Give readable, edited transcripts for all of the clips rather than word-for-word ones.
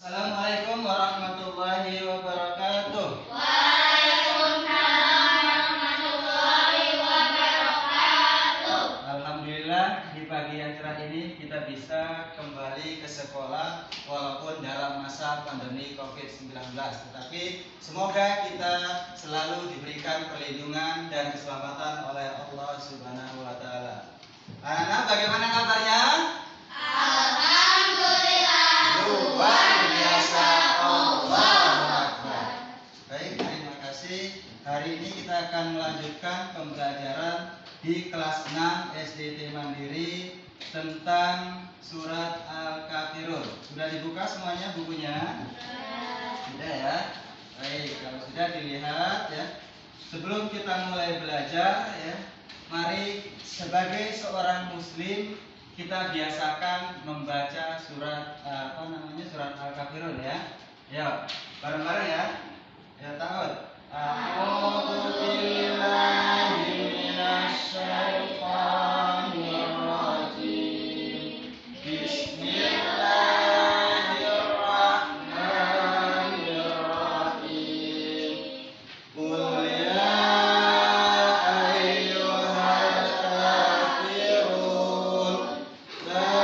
Assalamualaikum warahmatullahi wabarakatuh. Waalaikumsalam warahmatullahi wabarakatuh. Alhamdulillah di pagi yang cerah ini kita bisa kembali ke sekolah walaupun dalam masa pandemi COVID-19. Tetapi semoga kita selalu diberikan perlindungan dan keselamatan oleh Allah Subhanahu wa taala. Anak-anak, bagaimana kabarnya? Alhamdulillah. Luar biasa, Allahu Akbar. Baik, terima kasih. Hari ini kita akan melanjutkan pembelajaran di kelas 6 SDT Mandiri tentang surat Al-Kafirun. Sudah dibuka semuanya bukunya? Sudah ya? Baik, kalau sudah dilihat ya. Sebelum kita mulai belajar ya, mari sebagai seorang muslim kita biasakan membaca surat surat Al-Kafirun ya. Ya, bareng-bareng ya. Ya, tahun. A'udzu billahi minasyaitonir rajim. Bismillahirrahmanirrahim. Qul ya ayyuhal kafirun la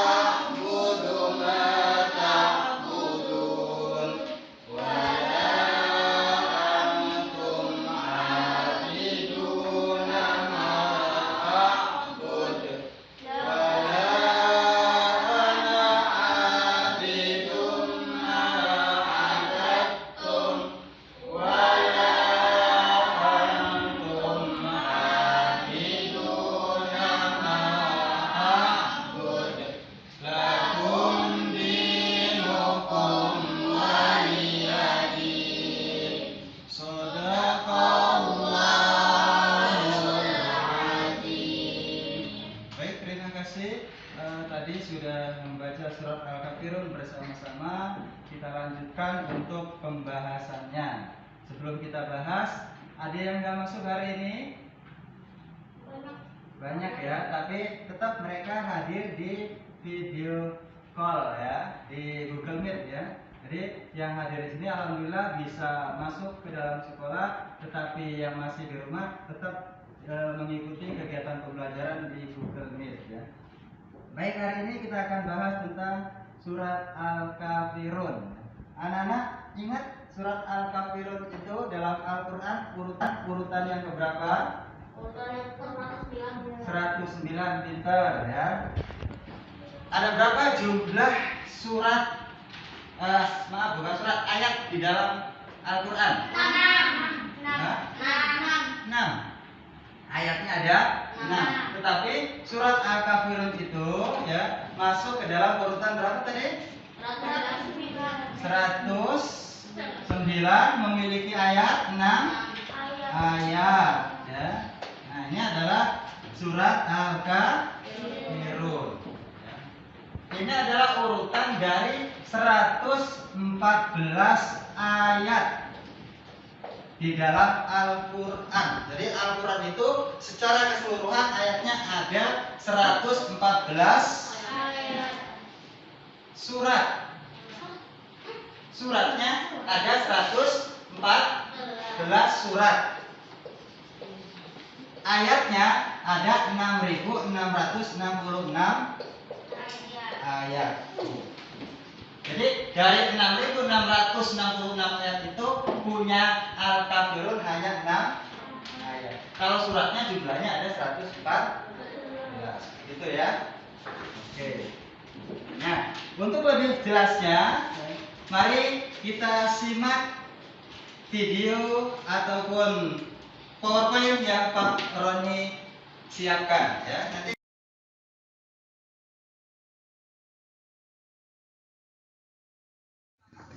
a'budu ma ta'budun wa la antum 'abiduna ma a'bud wa la ana 'abidun ma 'abadtum wa la antum 'abiduna ma a'bud lakum dinukum waliyadin. Shadaqallahul azim. Baik, terima kasih. Tadi sudah membaca surat Al-Kafirun bersama-sama. Kita lanjutkan untuk pembahasannya. Sebelum kita bahas, ada yang nggak masuk hari ini? Banyak ya, tapi tetap mereka hadir di video call ya, di Google Meet ya. Jadi yang hadir di sini alhamdulillah bisa masuk ke dalam sekolah, tetapi yang masih di rumah tetap mengikuti kegiatan pembelajaran di Google Meet ya. Baik, hari ini kita akan bahas tentang surat Al-Kafirun. Anak-anak ingat surat Al-Kafirun itu dalam Al-Quran urutan yang keberapa? 109, pinter ya. Ada berapa jumlah surat bukan surat, ayat di dalam Al-Quran? 6. Ayatnya ada 6. Tetapi surat Al-Kafirun itu ya masuk ke dalam urutan berapa tadi? 109, memiliki ayat 6 ayat ya. Nah, ini adalah surat Al-Kafirun. Ini adalah urutan dari 114 ayat di dalam Al-Quran. Jadi Al-Quran itu secara keseluruhan ayatnya ada 114 surat. Suratnya ada 114 surat. Ayatnya ada 6.666 ayat. Jadi dari 6.666 ayat itu punya Al-Kafirun hanya 6 ayat. Kalau suratnya jumlahnya ada 114. Gitu ya. Oke. Nah, untuk lebih jelasnya, mari kita simak video ataupun PowerPoint yang Pak Roni siapkan ya. Nanti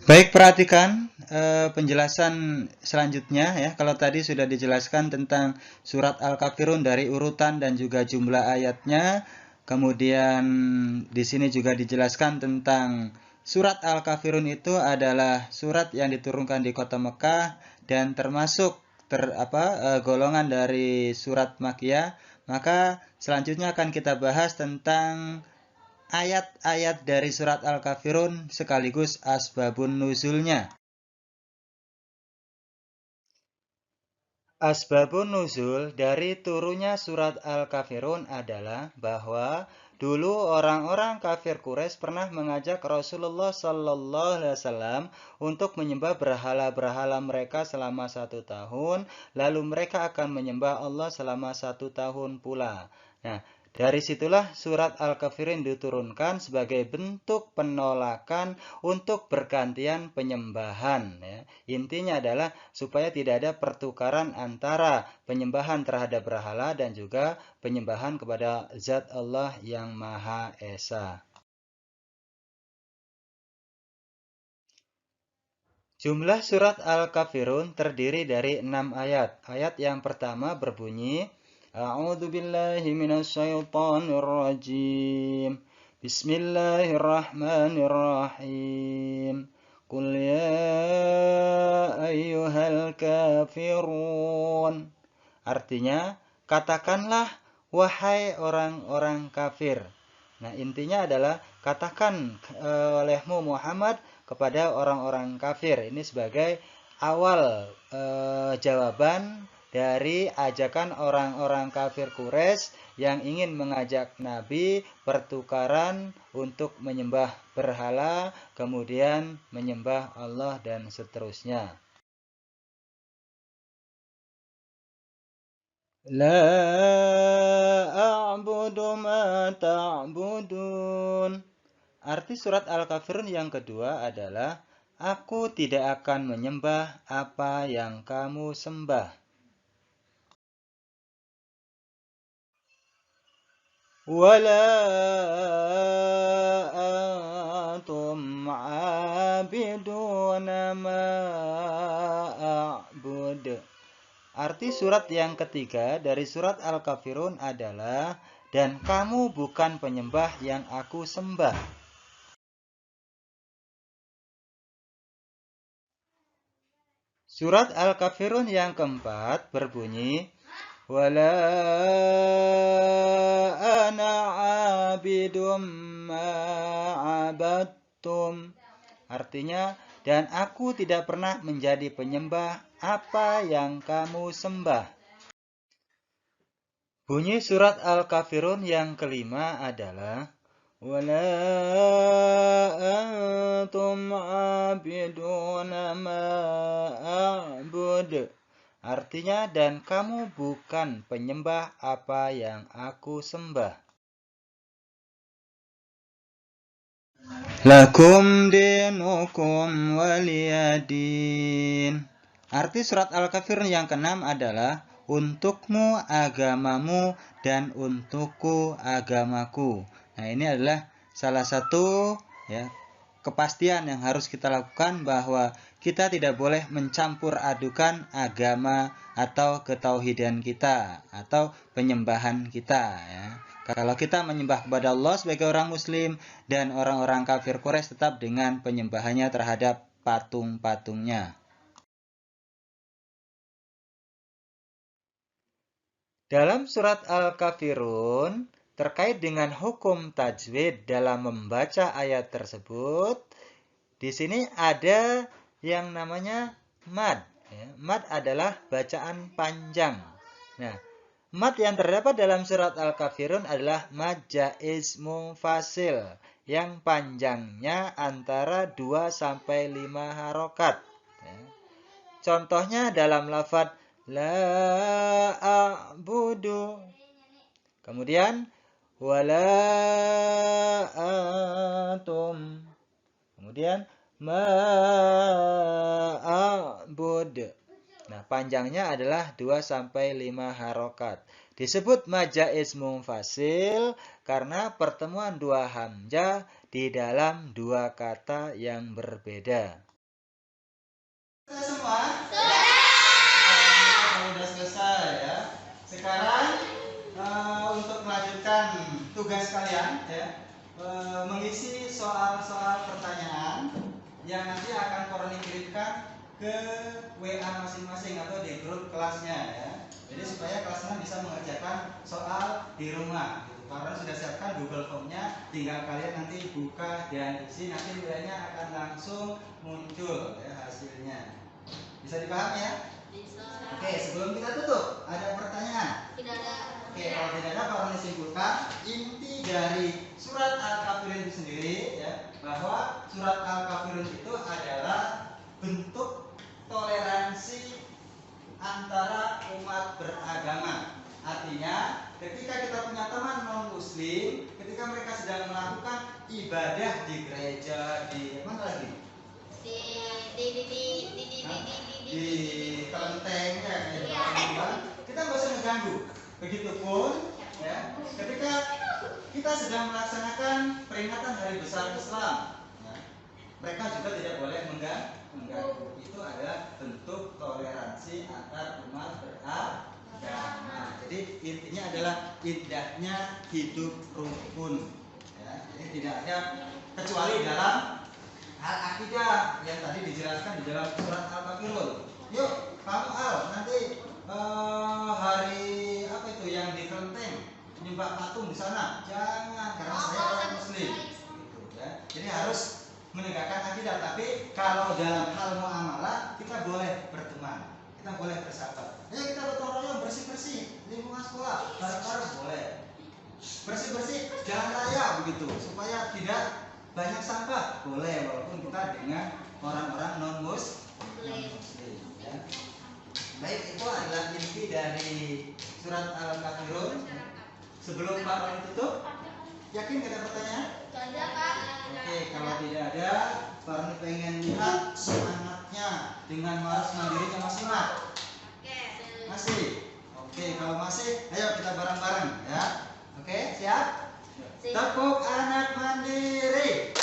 baik, perhatikan penjelasan selanjutnya ya. Kalau tadi sudah dijelaskan tentang surat Al-Kafirun dari urutan dan juga jumlah ayatnya, kemudian di sini juga dijelaskan tentang surat Al-Kafirun itu adalah surat yang diturunkan di kota Mekah dan termasuk golongan dari surat Makkiyah. Maka selanjutnya akan kita bahas tentang ayat-ayat dari surat Al-Kafirun sekaligus asbabun nuzulnya. Asbabun nuzul dari turunnya surat Al-Kafirun adalah bahwa dulu orang-orang kafir Quraisy pernah mengajak Rasulullah Sallallahu Alaihi Wasallam untuk menyembah berhala-berhala mereka selama 1 tahun, lalu mereka akan menyembah Allah selama 1 tahun pula. Nah, dari situlah surat Al-Kafirun diturunkan sebagai bentuk penolakan untuk bergantian penyembahan. Ya. Intinya adalah supaya tidak ada pertukaran antara penyembahan terhadap berhala dan juga penyembahan kepada Zat Allah yang Maha Esa. Jumlah surat Al-Kafirun terdiri dari 6 ayat. Ayat yang pertama berbunyi, A'udzu billahi minasyaitonir rajim. Bismillahirrahmanirrahim. Qul ya ayyuhal kafirun. Artinya, katakanlah wahai orang-orang kafir. Nah, intinya adalah katakan olehmu Muhammad kepada orang-orang kafir. Ini sebagai awal jawaban dari ajakan orang-orang kafir Quraisy yang ingin mengajak Nabi pertukaran untuk menyembah berhala, kemudian menyembah Allah dan seterusnya. La a'budu ma ta'budun. Arti surat Al-Kafirun yang kedua adalah aku tidak akan menyembah apa yang kamu sembah. Wala antum 'abiduna ma a'bud. Arti surat yang ketiga dari surat Al-Kafirun adalah dan kamu bukan penyembah yang aku sembah. Surat Al-Kafirun yang keempat berbunyi, Wala ana abidum ma'abattum. Artinya, dan aku tidak pernah menjadi penyembah apa yang kamu sembah. Bunyi surat Al-Kafirun yang kelima adalah, Wala antum abiduna ma'abud. Artinya, dan kamu bukan penyembah apa yang aku sembah. Lakum dinukum waliyadin. Arti surat Al-Kafirun yang keenam adalah untukmu agamamu dan untukku agamaku. Nah, ini adalah salah satu kepastian yang harus kita lakukan bahwa kita tidak boleh mencampur adukan agama atau ketauhidan kita atau penyembahan kita. Kalau kita menyembah kepada Allah sebagai orang Muslim dan orang-orang kafir Quraisy tetap dengan penyembahannya terhadap patung-patungnya. Dalam surat Al-Kafirun, terkait dengan hukum tajwid dalam membaca ayat tersebut, di sini ada yang namanya mad. Mad adalah bacaan panjang. Nah, mad yang terdapat dalam surat Al-Kafirun adalah mad jaiz munfasil yang panjangnya antara 2 sampai 5 harokat. Contohnya dalam lafaz la a'budu. Kemudian wala antum. Kemudian ma'abud. Nah, panjangnya adalah 2 sampai 5 harokat. Disebut majaiz munfasil karena pertemuan 2 hamzah di dalam 2 kata yang berbeda. Semua? Sudah selesai ya. Sekarang untuk melanjutkan tugas kalian mengisi soal-soal pertanyaan yang nanti akan Koroni kirimkan ke WA masing-masing atau di grup kelasnya ya. Jadi supaya kelasnya bisa mengerjakan soal di rumah gitu. Karena sudah siapkan Google Form-nya, tinggal kalian nanti buka dan isi, nanti nilainya akan langsung muncul ya hasilnya. Bisa dipahami ya? Bisa. Oke, sebelum kita tutup, ada pertanyaan? Tidak ada. Oke, kalau tidak ada, Pak Roni simpulkan inti dari surat Al-Kafirun itu sendiri ya, bahwa surat Al-Kafirun itu adalah bentuk toleransi antara umat beragama. Artinya, ketika kita punya teman non-muslim, ketika mereka sedang melakukan ibadah di gereja, di mana lagi? Di kelenteng ya, kita nggak usah ngeganggu. Begitupun ya, ketika kita sedang melaksanakan peringatan hari besar Islam, ya, mereka juga tidak boleh mengganggu. Itu adalah bentuk toleransi antar umat beragama. Jadi intinya adalah indahnya hidup rukun. Ya, jadi tidak ada kecuali dalam hal akidah yang tadi dijelaskan di dalam surat Al-Kafirun. Yuk, kamu nanti hari apa itu yang di kelenteng menyembah patung di sana, jangan, karena saya orang muslim gitu ya. Jadi harus menegakkan akidah. Tapi kalau dalam hal muamalah kita boleh berteman, kita boleh bersahabat. Ayo kita gotong royong bersih-bersih lingkungan sekolah, bareng-bareng boleh. Bersih-bersih jalan raya begitu supaya tidak banyak sampah, boleh, walaupun kita dengan orang-orang non-muslim ya. Baik, itu adalah inti dari surat Al-Kafirun. Sebelum Pak Roni tutup, yakin tidak ada pertanyaan? Tidak, Pak. Oke, kalau tidak ada, Pak Roni pengen lihat semangatnya dengan waras mandirinya masih mat? Masih? Oke, kalau masih, ayo kita bareng-bareng ya. Oke, siap? Tepuk anak mandiri.